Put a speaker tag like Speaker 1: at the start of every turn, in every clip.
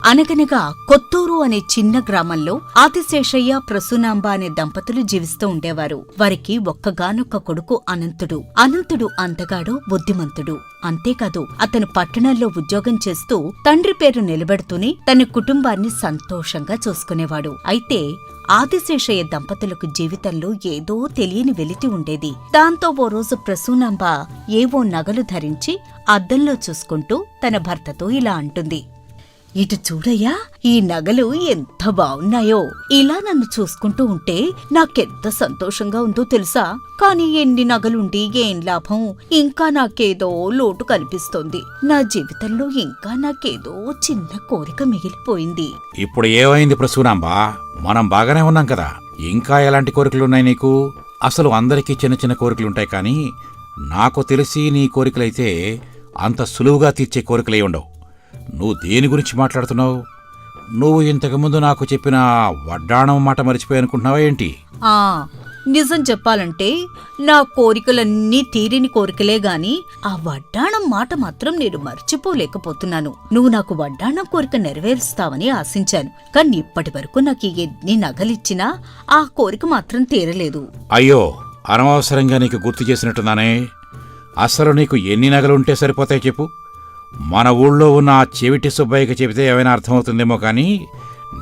Speaker 1: అనగనగా కొత్తూరు అనే చిన్న గ్రామంలో ఆదిశేషయ్య, ప్రసూనాంబ అనే దంపతులు జీవిస్తూ ఉండేవారు. వారికి ఒక్కగానొక్క కొడుకు అనంతుడు. అనంతుడు అందగాడు, బుద్ధిమంతుడు. అంతేకాదు అతను పట్టణంలో ఉద్యోగం చేస్తూ తండ్రి పేరు నిలబెడుతూనే తన కుటుంబాన్ని సంతోషంగా చూసుకునేవాడు. అయితే ఆదిశేషయ్య దంపతులకు జీవితంలో ఏదో తెలియని వెలితి ఉండేది. దాంతో ఓ రోజు ప్రసూనాంబ ఏవో నగలు ధరించి అద్దంలో చూసుకుంటూ తన భర్తతో ఇలా అంటుంది. ఇటు చూడయ్యా, ఈ నగలు ఎంత బావున్నాయో. ఇలా నన్ను చూసుకుంటూ ఉంటే నాకెంత సంతోషంగా ఉందో తెలుసా? కాని ఎన్ని నగలుండి ఏం లాభం? ఇంకా నాకేదో లోటు కనిపిస్తోంది. నా జీవితంలో ఇంకా నాకేదో చిన్న కోరిక మిగిలిపోయింది.
Speaker 2: ఇప్పుడు ఏమైంది ప్రసూనాంబా? మనం బాగానే ఉన్నాం కదా. ఇంకా ఎలాంటి కోరికలున్నాయి నీకు? అసలు అందరికీ చిన్న చిన్న కోరికలుంటాయి, కానీ నాకు తెలిసి నీ కోరికలైతే అంత సులువుగా తీర్చే కోరికలే ఉండవు. నువ్వు దేని గురించి మాట్లాడుతున్నావు? నువ్వు ఇంతకుముందు నాకు చెప్పిన వడ్డాణం మాట మరిచిపోయి అనుకుంటున్నావా ఏంటి?
Speaker 1: నిజం చెప్పాలంటే నా కోరికలన్నీ తీరిని కోరికలే గాని ఆ వడ్డాణం మాట మాత్రం నేను మర్చిపోలేకపోతున్నాను. నువ్వు నాకు వడ్డాణం కోరిక నెరవేరుస్తావని ఆశించాను, కానీ ఇప్పటి వరకు నాకు ఎన్ని నగలిచ్చినా ఆ కోరిక మాత్రం తీరలేదు.
Speaker 2: అయ్యో, అనవసరంగా నీకు గుర్తు చేసినట్టున్నానే. అసలు నీకు ఎన్ని నగలుంటే సరిపోతాయి చెప్పు? మన ఊళ్ళో ఉన్న ఆ చెవిటి సుబ్బయ్యకి చెబితే ఏమైనా అర్థమవుతుందేమో కానీ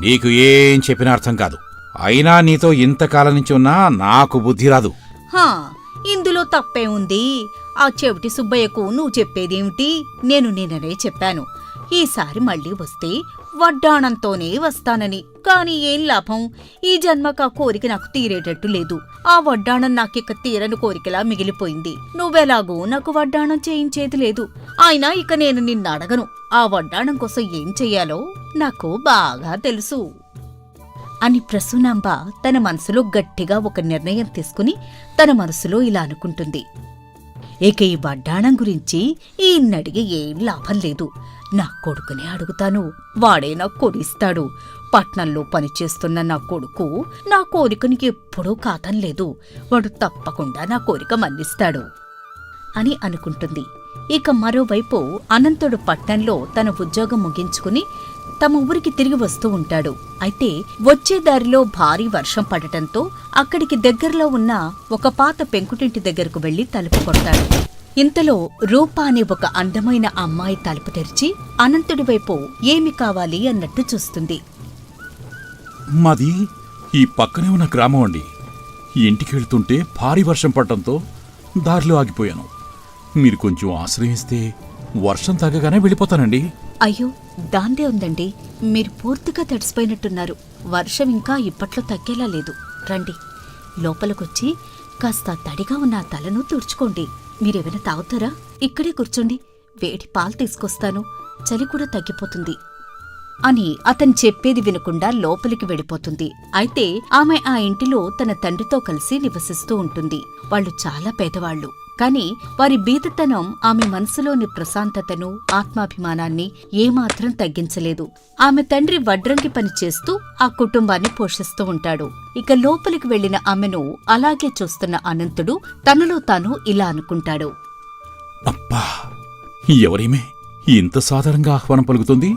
Speaker 2: నీకు ఏం చెప్పినా అర్థం కాదు. అయినా నీతో ఇంతకాలం నుంచి ఉన్నా నాకు బుద్ధి రాదు.
Speaker 1: ఇందులో తప్పే ఉంది? ఆ చెవిటి సుబ్బయ్యకు నువ్వు చెప్పేదేమిటి? నేను నిన్ననే చెప్పాను, ఈసారి మళ్ళీ వస్తే వడ్డాణంతోనే వస్తానని. కాని ఏం లాభం? ఈ జన్మకు ఆ కోరిక నాకు తీరేటట్టు లేదు. ఆ వడ్డాణం నాకిక తీరని కోరికలా మిగిలిపోయింది. నువ్వెలాగూ నాకు వడ్డాణం చేయించేది లేదు. అయినా ఇక నేను నిన్నడగను. ఆ వడ్డాణం కోసం ఏం చెయ్యాలో నాకు బాగా తెలుసు అని ప్రసూనాంబ తన మనసులో గట్టిగా ఒక నిర్ణయం తీసుకుని తన మనసులో ఇలా అనుకుంటుంది. ఇక ఈ వడ్డాణం గురించి ఈయన్నడిగి ఏం లాభం లేదు. నా కొడుకునే అడుగుతాను, వాడే నాకు కొనిస్తాడు. పట్నంలో పనిచేస్తున్న నా కొడుకు నా కోరికనికి ఎప్పుడూ కాదనలేదు. వాడు తప్పకుండా నా కోరిక మన్నిస్తాడు అని అనుకుంటుంది. ఇక మరోవైపు అనంతుడు పట్నంలో తన ఉద్యోగం ముగించుకుని తమ ఊరికి తిరిగి వస్తూ ఉంటాడు. అయితే వచ్చే దారిలో భారీ వర్షం పడటంతో అక్కడికి దగ్గరలో ఉన్న ఒక పాత పెంకుటింటి దగ్గరకు వెళ్లి తలుపు కొడతాడు. ఇంతలో రూప అనే ఒక అందమైన అమ్మాయి తలుపు తెరిచి అనంతుడి వైపు ఏమి కావాలి అన్నట్టు చూస్తుంది.
Speaker 3: మాది ఈ పక్కనే ఉన్న గ్రామం అండి. ఇంటికి వెళ్తుంటే భారీ వర్షం పడటంతో దారిలో ఆగిపోయాను. మీరు కొంచెం ఆశ్రయిస్తే వర్షం తగ్గగానే వెళ్ళిపోతానండి.
Speaker 1: అయ్యో, దాందే ఉందండి. మీరు పూర్తిగా తడిసిపోయినట్టున్నారు. వర్షం ఇంకా ఇప్పట్లో తగ్గేలా లేదు. రండి, లోపలికొచ్చి కాస్త తడిగా ఉన్న తలను తుడుచుకోండి. మీరేమైనా తాగుతారా? ఇక్కడే కూర్చోండి, వేడి పాలు తీసుకొస్తాను. చలి కూడా తగ్గిపోతుంది అని అతను చెప్పేది వినకుండా లోపలికి వెళ్ళిపోతుంది. అయితే ఆమె ఆ ఇంటిలో తన తండ్రితో కలిసి నివసిస్తూ ఉంటుంది. వాళ్ళు చాలా పేదవాళ్లు, కాని వారి బీదతనం ఆమె మనసులోని ప్రశాంతతను, ఆత్మాభిమానాన్ని ఏమాత్రం తగ్గించలేదు. ఆమె తండ్రి వడ్రంగి పని చేస్తూ ఆ కుటుంబాన్ని పోషిస్తూ ఉంటాడు. ఇక లోపలికి వెళ్లిన ఆమెను అలాగే చూస్తున్న అనంతుడు తనలో తాను ఇలా అనుకుంటాడు.
Speaker 3: అబ్బా, ఎవరేమే ఇంత సాధారణంగా ఆహ్వానం పలుకుతుంది?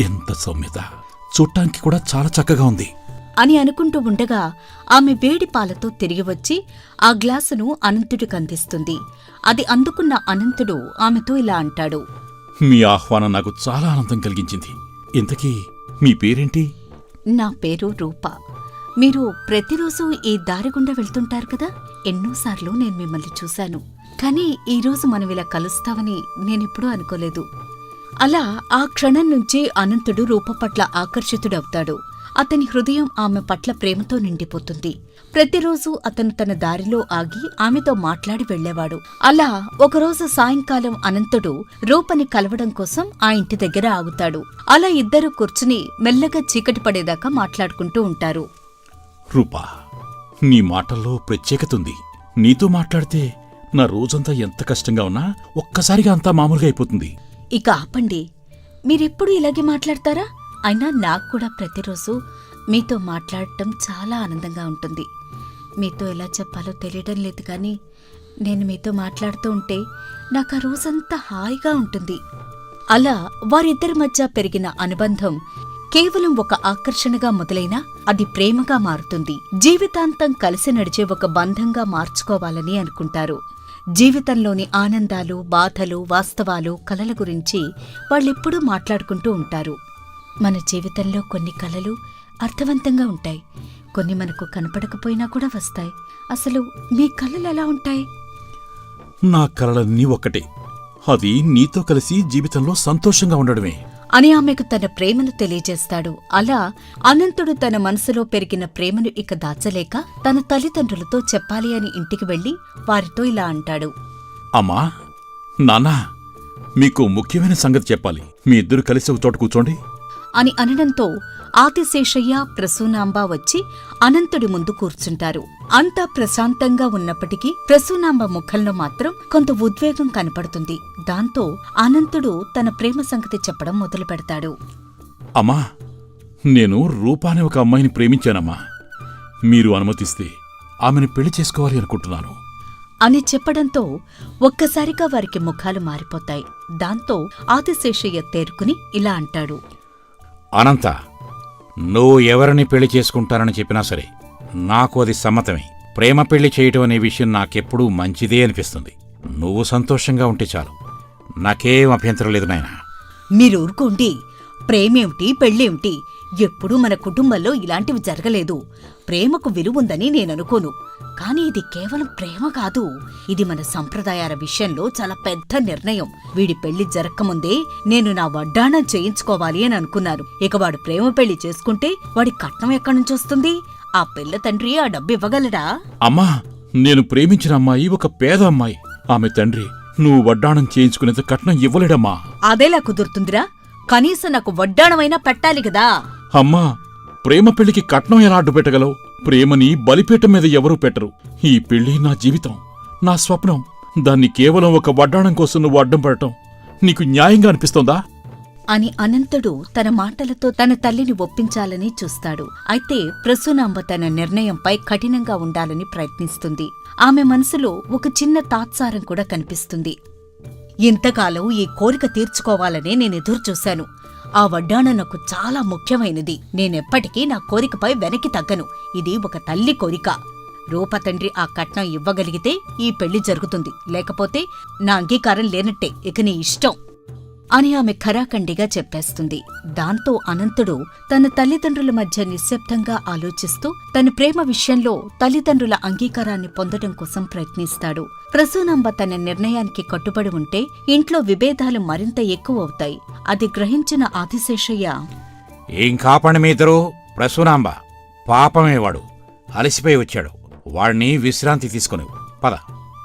Speaker 3: ఎంత సౌమ్యత! చూడటానికి కూడా చాలా చక్కగా ఉంది
Speaker 1: అని అనుకుంటూ ఉండగా ఆమె వేడి పాలతో తిరిగి వచ్చి ఆ గ్లాసును అనంతుడికి అందిస్తుంది. అది అందుకున్న అనంతుడు ఆమెతో ఇలా అంటాడు.
Speaker 3: మీ ఆహ్వానం నాకు చాలా ఆనందం కలిగించింది. ఇంతకీ మీ పేరేంటి?
Speaker 1: నా పేరు రూప. మీరు ప్రతిరోజు ఈ దారి గుండా వెళ్తుంటారు కదా. ఎన్నోసార్లు నేను మిమ్మల్ని చూశాను, కానీ ఈరోజు మనం ఇలా కలుస్తామని నేనెప్పుడూ అనుకోలేదు. అలా ఆ క్షణం నుంచి అనంతుడు రూప పట్ల ఆకర్షితుడవుతాడు. అతని హృదయం ఆమె పట్ల ప్రేమతో నిండిపోతుంది. ప్రతిరోజు అతను తన దారిలో ఆగి ఆమెతో మాట్లాడి వెళ్లేవాడు. అలా ఒకరోజు సాయంకాలం అనంతుడు రూపని కలవడం కోసం ఆ ఇంటి దగ్గర ఆగుతాడు. అలా ఇద్దరూ కూర్చుని మెల్లగా చీకటి పడేదాకా మాట్లాడుకుంటూ ఉంటారు.
Speaker 3: రూపా, నీ మాటల్లో ప్రత్యేకతుంది. నీతో మాట్లాడితే నా రోజంతా ఎంత కష్టంగా ఉన్నా ఒక్కసారిగా అంతా మామూలుగా అయిపోతుంది.
Speaker 1: ఇక ఆపండి, మీరెప్పుడు ఇలాగే మాట్లాడతారా? అయినా నాకు కూడా ప్రతిరోజు మీతో మాట్లాడటం చాలా ఆనందంగా ఉంటుంది. మీతో ఎలా చెప్పాలో తెలియడం లేదు, కానీ నేను మీతో మాట్లాడుతూ ఉంటే నాకు ఆ రోజంతా హాయిగా ఉంటుంది. అలా వారిద్దరి మధ్య పెరిగిన అనుబంధం కేవలం ఒక ఆకర్షణగా మొదలైనా అది ప్రేమగా మారుతుంది. జీవితాంతం కలిసి నడిచే ఒక బంధంగా మార్చుకోవాలని అనుకుంటారు. జీవితంలోని ఆనందాలు, బాధలు, వాస్తవాలు, కలల గురించి వాళ్ళెప్పుడూ మాట్లాడుకుంటూ ఉంటారు. మన జీవితంలో కొన్ని కలలు అర్థవంతంగా ఉంటాయి, కొన్ని మనకు కనపడకపోయినా కూడా వస్తాయి. అసలు మీ కలలు ఎలా ఉంటాయి?
Speaker 3: నా కలలన్నీ ఒక్కటే, అది నీతో కలిసి జీవితంలో సంతోషంగా ఉండడమే
Speaker 1: అని ఆమెకు తన ప్రేమను తెలియజేస్తాడు. అలా అనంతుడు తన మనసులో పెరిగిన ప్రేమను ఇక దాచలేక తన తల్లిదండ్రులతో చెప్పాలి అని ఇంటికి వెళ్లి వారితో ఇలా అంటాడు.
Speaker 3: అమ్మా, నాన్నా, మీకు ముఖ్యమైన సంగతి చెప్పాలి. మీ ఇద్దరు కలిసి ఒక చోట కూర్చోండి
Speaker 1: అని అనడంతో ఆదిశేషయ్య, ప్రసూనాంబ వచ్చి అనంతుడి ముందు కూర్చుంటారు. అంతా ప్రశాంతంగా ఉన్నప్పటికీ ప్రసూనాంబ ముఖంలో మాత్రం కొంత ఉద్వేగం కనపడుతుంది. దాంతో అనంతుడు తన ప్రేమ సంగతి చెప్పడం మొదలు పెడతాడు.
Speaker 3: అమ్మా, నేను రూపా అనే ఒక అమ్మాయిని ప్రేమించానమ్మా. మీరు అనుమతిస్తే ఆమెను పెళ్లి చేసుకోవాలి అనుకుంటున్నాను
Speaker 1: అని చెప్పడంతో ఒక్కసారిగా వారికి ముఖాలు మారిపోతాయి. దాంతో ఆదిశేషయ్య తేరుకుని ఇలా అంటాడు.
Speaker 2: అనంత, నువ్వు ఎవరిని పెళ్లి చేసుకుంటానని చెప్పినా సరే నాకు అది సమ్మతమే. ప్రేమ పెళ్లి చేయటం అనే విషయం నాకెప్పుడూ మంచిదే అనిపిస్తుంది. నువ్వు సంతోషంగా ఉంటే చాలు, నాకేం అభ్యంతరం లేదు నాయనా.
Speaker 1: మీరు ఊరుకోండి. ప్రేమేమిటి, పెళ్ళేమిటి? ఎప్పుడూ మన కుటుంబంలో ఇలాంటివి జరగలేదు. ప్రేమకు విలువుందని నేననుకోను. కాని ఇది కేవలం ప్రేమ కాదు, ఇది మన సంప్రదాయాల విషయంలో చాలా పెద్ద నిర్ణయం. వీడి పెళ్లి జరక్కముందే నేను నా వడ్డాణం చేయించుకోవాలి అని అనుకున్నాను. ఇక వాడు ప్రేమ పెళ్లి చేసుకుంటే వాడి కట్నం ఎక్కడి నుంచొస్తుంది? ఆ పిల్ల తండ్రి ఆ డబ్బు ఇవ్వగలడా?
Speaker 3: అమ్మా, నేను ప్రేమించిన అమ్మాయి ఒక పేద అమ్మాయి. ఆమె తండ్రి నువ్వు వడ్డాణం చేయించుకునేంత కట్నం ఇవ్వలేడమ్మా.
Speaker 1: అదేలా కుదురుతుందిరా? కనీసం నాకు వడ్డాణమైనా పెట్టాలి కదా.
Speaker 3: అమ్మా, ప్రేమ పెళ్లికి కట్నం ఎలా అడ్డు పెట్టగలవు? ప్రేమని బలిపీఠం మీద ఎవరూ పెట్టరు. ఈ పెళ్లి నా జీవితం, నా స్వప్నం. దాన్ని కేవలం ఒక వడ్డాణం కోసం నువ్వు అడ్డం పడటం నీకు న్యాయంగా అనిపిస్తోందా?
Speaker 1: అని అనంతుడు తన మాటలతో తన తల్లిని ఒప్పించాలని చూస్తాడు. అయితే ప్రసూనాంబ తన నిర్ణయంపై కఠినంగా ఉండాలని ప్రయత్నిస్తుంది. ఆమె మనసులో ఒక చిన్న తాత్సారం కూడా కనిపిస్తుంది. ఇంతకాలం ఈ కోరిక తీర్చుకోవాలనే నేనెదురుచూశాను. ఆ వడ్డాణం నాకు చాలా ముఖ్యమైనది. నేనెప్పటికీ నా కోరికపై వెనక్కి తగ్గను. ఇది ఒక తల్లి కోరిక. రూప తండ్రి ఆ కట్నం ఇవ్వగలిగితే ఈ పెళ్లి జరుగుతుంది, లేకపోతే నా అంగీకారం లేనట్టే. ఇక నీ ఇష్టం అని ఆమె ఖరాఖండిగా చెప్పేస్తుంది. దాంతో అనంతుడు తన తల్లిదండ్రుల మధ్య నిశ్శబ్దంగా ఆలోచిస్తూ తన ప్రేమ విషయంలో తల్లిదండ్రుల అంగీకారాన్ని పొందడం కోసం ప్రయత్నిస్తాడు. ప్రసూనాంబ తన నిర్ణయానికి కట్టుబడి ఉంటే ఇంట్లో విభేదాలు మరింత ఎక్కువ అవుతాయి. అది గ్రహించిన ఆదిశేషయ్య,
Speaker 2: ఏం కాపండి మీ ఇద్దరూ. ప్రసూనాంబ పాపమేవాడు, అలసిపోయి వచ్చాడు. వాడిని విశ్రాంతి తీసుకుని పద,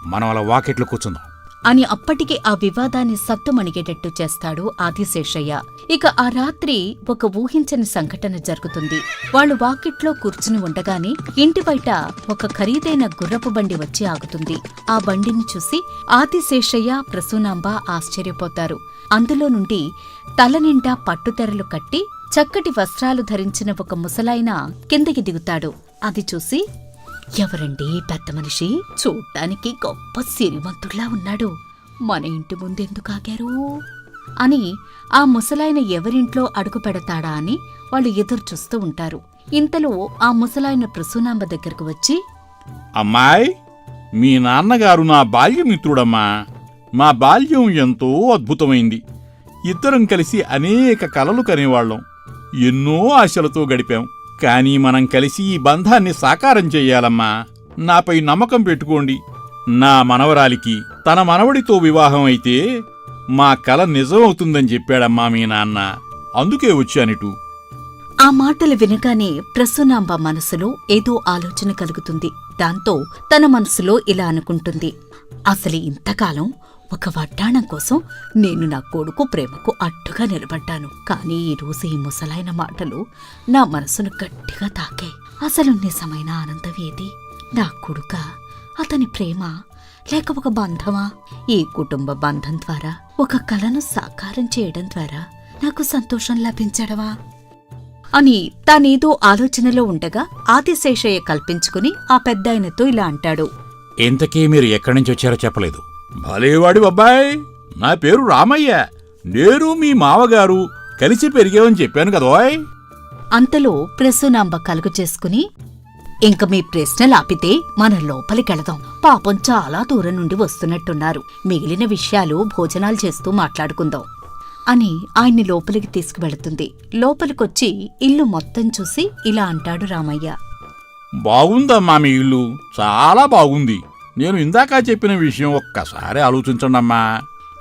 Speaker 2: మనం అలా వాకిట్లు కూర్చుందాం
Speaker 1: అని అప్పటికే ఆ వివాదాన్ని సత్తుమణిగేటట్టు చేస్తాడు ఆదిశేషయ్య. ఇక ఆ రాత్రి ఒక ఊహించని సంఘటన జరుగుతుంది. వాళ్లు వాకిట్లో కూర్చుని ఉండగానే ఇంటి బయట ఒక ఖరీదైన గుర్రపు బండి వచ్చి ఆగుతుంది. ఆ బండిని చూసి ఆదిశేషయ్య, ప్రసూనాంబ ఆశ్చర్యపోతారు. అందులో నుండి తలనిండా పట్టుతెరలు కట్టి చక్కటి వస్త్రాలు ధరించిన ఒక ముసలాయన కిందకి దిగుతాడు. అది చూసి, ఎవరండి పెద్ద మనిషి? చూడ్డానికి గొప్ప సిరిమంతుల్లా ఉన్నాడు. మన ఇంటి ముందెందుకు ఆగారు అని ఆ ముసలాయన ఎవరింట్లో అడుగు పెడతాడా అని వాళ్ళు ఎదురుచూస్తూ ఉంటారు. ఇంతలో ఆ ముసలాయన ప్రసూనాంబ దగ్గరకు వచ్చి,
Speaker 3: అమ్మాయ్, మీ నాన్నగారు నా బాల్యమిత్రుడమ్మా. మా బాల్యం ఎంతో అద్భుతమైంది. ఇద్దరం కలిసి అనేక కలలు కనేవాళ్లం. ఎన్నో ఆశలతో గడిపాం. కానీ మనం కలిసి ఈ బంధాన్ని సాకారం చెయ్యాలమ్మా. నాపై నమ్మకం పెట్టుకోండి. నా మనవరాలికి తన మనవడితో వివాహం అయితే మా కల నిజమవుతుందని చెప్పాడమ్మా మీ నాన్న. అందుకే వచ్చానిటు.
Speaker 1: ఆ మాటలు వినగానే ప్రసూనాంబ మనసులో ఏదో ఆలోచన కలుగుతుంది. దాంతో తన మనసులో ఇలా అనుకుంటుంది, అసలు ఇంతకాలం ఒక వడ్డాణం కోసం నేను నా కొడుకు ప్రేమకు అడ్డుగా నిలబడ్డాను. కానీ ఈరోజు ఈ ముసలాయన మాటలు నా మనసును గట్టిగా తాకాయి. అసలు నిజమైన ఆనందం ఏది? నా కొడుక, అతని ప్రేమ, లేక ఒక బంధమా? ఈ కుటుంబ బంధం ద్వారా ఒక కలను సాకారం చేయడం ద్వారా నాకు సంతోషం లభించడమా అని తానేదో ఆలోచనలో ఉండగా ఆదిశేషయ్య కల్పించుకుని ఆ పెద్దాయనతో ఇలా అంటాడు.
Speaker 2: ఇంతకీ మీరు ఎక్కడి నుంచి వచ్చారో చెప్పలేదు.
Speaker 3: భలేవాడి అబ్బాయ్, నా పేరు రామయ్య. నేను మీ మావగారు కలిసి పెరిగామని చెప్పాను కదోయ్.
Speaker 1: అంతలో ప్రసూనాంబ కలుగు చేసుకుని, ఇంక మీ ప్రశ్నలు ఆపితే మనం లోపలికెళదాం. పాపం చాలా దూరం నుండి వస్తున్నట్టున్నారు. మిగిలిన విషయాలు భోజనాలు చేస్తూ మాట్లాడుకుందాం అని ఆయన్ని లోపలికి తీసుకువెళుతుంది. లోపలికొచ్చి ఇల్లు మొత్తం చూసి ఇలా అంటాడు రామయ్య.
Speaker 3: బాగుందమ్మా మీ ఇల్లు, చాలా బాగుంది. నేను ఇందాక చెప్పిన విషయం ఒక్కసారి ఆలోచించండమ్మా.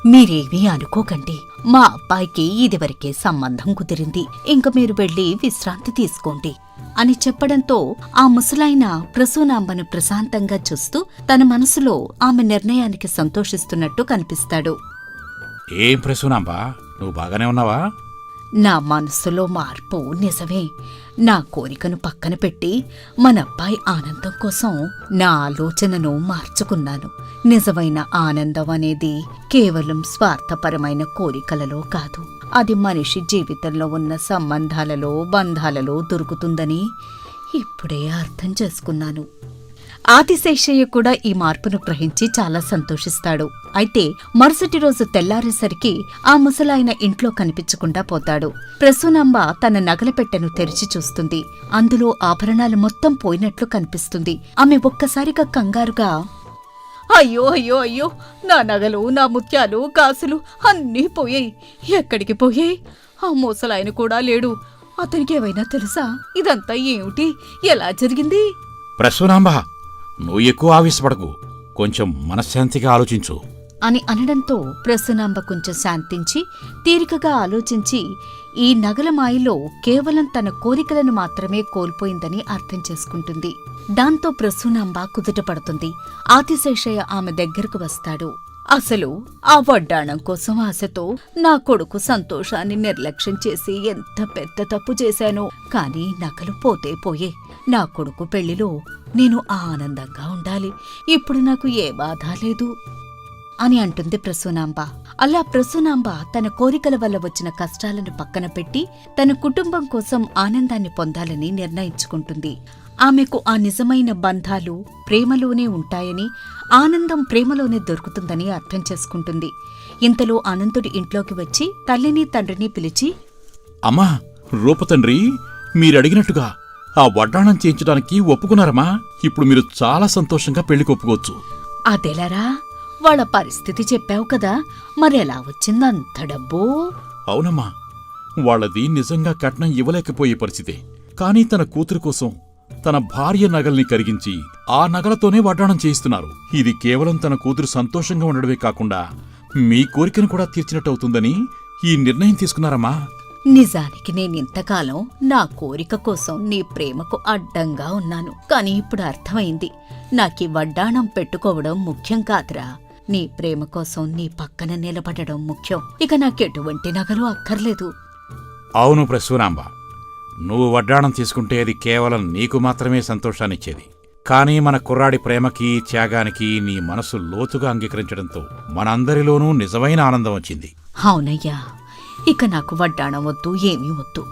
Speaker 1: మీరేమీ అనుకోకండి. మా అబ్బాయికి ఇదివరకే సంబంధం కుదిరింది. ఇంక మీరు వెళ్ళి విశ్రాంతి తీసుకోండి అని చెప్పడంతో ఆ ముసలాయన ప్రసూనాంబను ప్రశాంతంగా చూస్తూ తన మనసులో ఆమె నిర్ణయానికి సంతోషిస్తున్నట్టు కనిపిస్తాడు.
Speaker 2: ఏం ప్రసూనాంబా, నువ్వు బాగానే ఉన్నావా?
Speaker 1: నా మనసులో మార్పు నిజమే. నా కోరికను పక్కన పెట్టి మన అబ్బాయి ఆనందం కోసం నా ఆలోచనను మార్చుకున్నాను. నిజమైన ఆనందం అనేది కేవలం స్వార్థపరమైన కోరికలలో కాదు. అది మనిషి జీవితంలో ఉన్న సంబంధాలలో, బంధాలలో దొరుకుతుందని ఇప్పుడే అర్థం చేసుకున్నాను. ఆదిశేషయ్య కూడా ఈ మార్పును గ్రహించి చాలా సంతోషిస్తాడు. అయితే మరుసటి రోజు తెల్లారేసరికి ఆ ముసలాయన ఇంట్లో కనిపించకుండా పోతాడు. ప్రసూనాంబ తన నగల పెట్టెను తెరిచి చూస్తుంది. అందులో ఆభరణాలు మొత్తం పోయినట్లు కనిపిస్తుంది. ఆమె ఒక్కసారిగా కంగారుగా, అయ్యో అయ్యో అయ్యో, నా నగలు, నా ముత్యాలు, కాసులు అన్నీ పోయాయి. ఎక్కడికి పోయాయి? ఆ ముసలాయన కూడా లేడు. అతనికి ఏమైనా తెలుసా? ఇదంతా ఏమిటి? ఎలా జరిగింది?
Speaker 2: ప్రసూనాంబా, నువ్వు ఎక్కువ ఆవేశపడకు, కొంచెం మనశ్శాంతిగా ఆలోచించు
Speaker 1: అని అనడంతో ప్రసూనాంబ కొంచెం శాంతించి తీరికగా ఆలోచించి ఈ నగల మాయలో కేవలం తన కోరికలను మాత్రమే కోల్పోయిందని అర్థం చేసుకుంటుంది. దాంతో ప్రసూనాంబ కుదుటపడుతుంది. ఆదిశేషయ్య ఆమె దగ్గరకు వస్తాడు. అసలు ఆ వడ్డాణం కోసం ఆశతో నా కొడుకు సంతోషాన్ని నిర్లక్ష్యం చేసి ఎంత పెద్ద తప్పు చేశానో. కాని నగలు పోతే పోయే. నా కొడుకు పెళ్లిలో నేను ఆనందంగా ఉండాలి. ఇప్పుడు నాకు ఏ బాధ లేదు అని అంటుంది ప్రసూనాంబ. అలా ప్రసూనాంబ తన కోరికల వల్ల వచ్చిన కష్టాలను పక్కన పెట్టి తన కుటుంబం కోసం ఆనందాన్ని పొందాలని నిర్ణయించుకుంటుంది. ఆమెకు ఆ నిజమైన బంధాలు ప్రేమలోనే ఉంటాయని, ఆనందం ప్రేమలోనే దొరుకుతుందని అర్థం చేసుకుంటుంది. ఇంతలో అనంతుడి ఇంట్లోకి వచ్చి తల్లిని తండ్రిని పిలిచి,
Speaker 3: అమ్మా, రూపతండ్రి, మీరడిగినట్టుగా ఆ వడ్డాణం చేయించడానికి ఒప్పుకున్నారమ్మా. ఇప్పుడు మీరు చాలా సంతోషంగా పెళ్లికి ఒప్పుకోవచ్చు.
Speaker 1: అదెలరా? వాళ్ళ పరిస్థితి చెప్పావు కదా, మరెలా వచ్చిందంత డబ్బు?
Speaker 3: అవునమ్మా, వాళ్ళది నిజంగా కట్నం ఇవ్వలేకపోయే పరిస్థితే. కానీ తన కూతురు కోసం తన భార్య నగల్ని కరిగించి ఆ నగలతోనే వడ్డాణం చేయిస్తున్నారు. ఇది కేవలం తన కూతురు సంతోషంగా ఉండడమే కాకుండా మీ కోరికను కూడా తీర్చినట్టవుతుందని ఈ నిర్ణయం తీసుకున్నారమ్మా.
Speaker 1: నిజానికి నేనింతకాలం నా కోరిక కోసం నీ ప్రేమకు అడ్డంగా ఉన్నాను. కాని ఇప్పుడు అర్థమైంది. నాకీ వడ్డాణం పెట్టుకోవడం ముఖ్యం కాదురా. నీ ప్రేమ కోసం నీ పక్కన నిలబడడం ముఖ్యం. ఇక నాకెటువంటి నగలు అక్కర్లేదు.
Speaker 2: అవును ప్రసూనాంబ, నువ్వు వడ్డాణం తీసుకుంటే అది కేవలం నీకు మాత్రమే సంతోషాన్నిచ్చేది. కానీ మన కుర్రాడి ప్రేమకి, త్యాగానికి నీ మనసు లోతుగా అంగీకరించడంతో మనందరిలోనూ నిజమైన ఆనందం వచ్చింది.
Speaker 1: అవునయ్యా, ఇక నాకు వడ్డాణం వద్దు, ఏమీ వద్దు.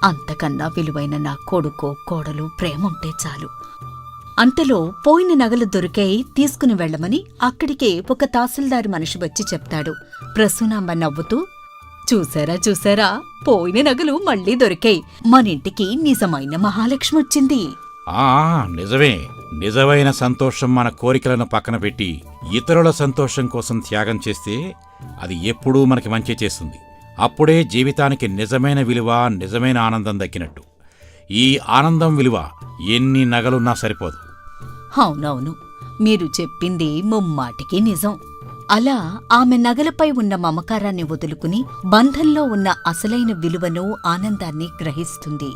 Speaker 1: అంతకన్నా విలువైన నా కొడుకో కోడలు ప్రేముంటే చాలు. అంతలో పోయిన నగలు దొరికాయి, తీసుకుని వెళ్లమని అక్కడికే ఒక తహసీల్దారు మనిషి వచ్చి చెప్తాడు. ప్రసూనాంబ నవ్వుతూ, చూసారా చూసారా, పోయిన నగలు మళ్లీ దొరికాయి. మనింటికి నిజమైన మహాలక్ష్మి వచ్చింది.
Speaker 2: నిజమే. నిజమైన సంతోషం మన కోరికలను పక్కన పెట్టి ఇతరుల సంతోషం కోసం త్యాగం చేస్తే అది ఎప్పుడూ మనకి మంచి చేస్తుంది. అప్పుడే జీవితానికి నిజమైన విలువ, నిజమైన ఆనందం దక్కినట్టు. ఈ ఆనందం విలువ ఎన్ని నగలున్నా సరిపోదు.
Speaker 1: అవునవును, మీరు చెప్పింది ముమ్మాటికి నిజం. అలా ఆమె నగలపై ఉన్న మమకారాన్ని వదులుకుని బంధంలో ఉన్న అసలైన విలువను, ఆనందాన్ని గ్రహిస్తుంది.